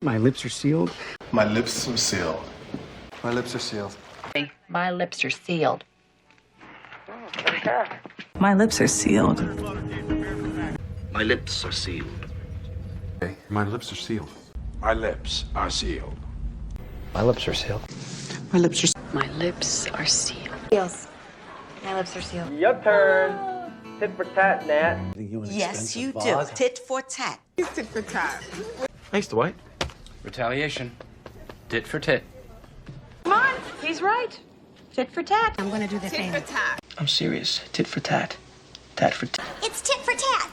My lips are sealed. My lips are sealed. My lips are sealed. My lips are sealed. My lips are sealed. My lips are sealed. My lips are sealed. My lips are sealed. My lips are sealed. My lips are My lips are sealed. Yes. My lips are sealed. Your turn. Tit for tat, Nat. Yes, you do. Tit for tat. Tit for tat. Thanks, Dwight. Retaliation. Tit for tit. Come on, he's right. Tit for tat. I'm gonna do the thing. Tit for tat. I'm serious. Tit for tat. Tat for tat. It's tit for tat.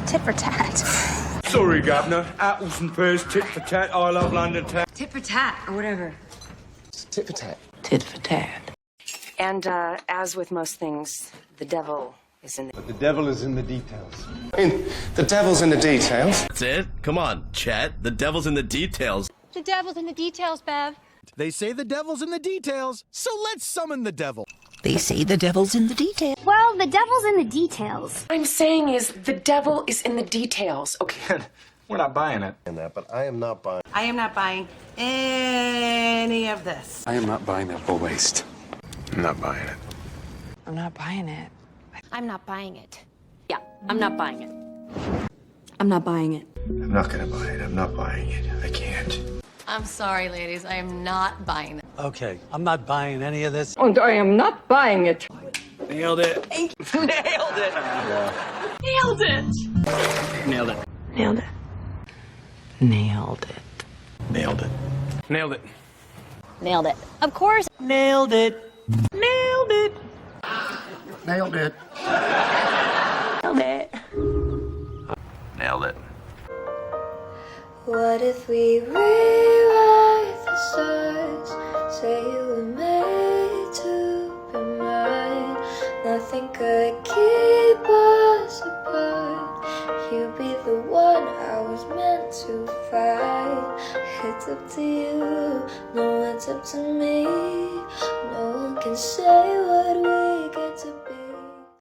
Tit for tat. Sorry, Governor. Apples and pears, tit for tat. I love London town. Tit for tat, or whatever. Tit for tat. tit for tat. And as with most things, the devil is in the... The devil is in the details. I mean, the devil's in the details. That's it? Come on, Chet. The devil's in the details. The devil's in the details, Bev. They say the devil's in the details, so let's summon the devil. They say the devil's in the detail. Well, the devil's in the details. What I'm saying is the devil is in the details, okay? We're not buying it. But I am not buying. I am not buying any of this. I am not buying that bull waste. I'm not buying it. I'm not buying it. I'm not buying it. Yeah, I'm not buying it. I'm not buying it. I'm not gonna buy it. I'm not buying it. I can't. I'm sorry, ladies. I am not buying it. Okay, I'm not buying any of this. And I am not buying it. Nailed it. Nailed it. Nailed it. Nailed it. Nailed it. Nailed it. Nailed it. Nailed it. Nailed it. Of course. Nailed it. Nailed it. Nailed it. Nailed it. Nailed it. What if we rewrite the stars? Say you were made to be mine. Nothing could keep us apart. You be the one I was meant to find. It's up to you, no, it's up to me. No one can say what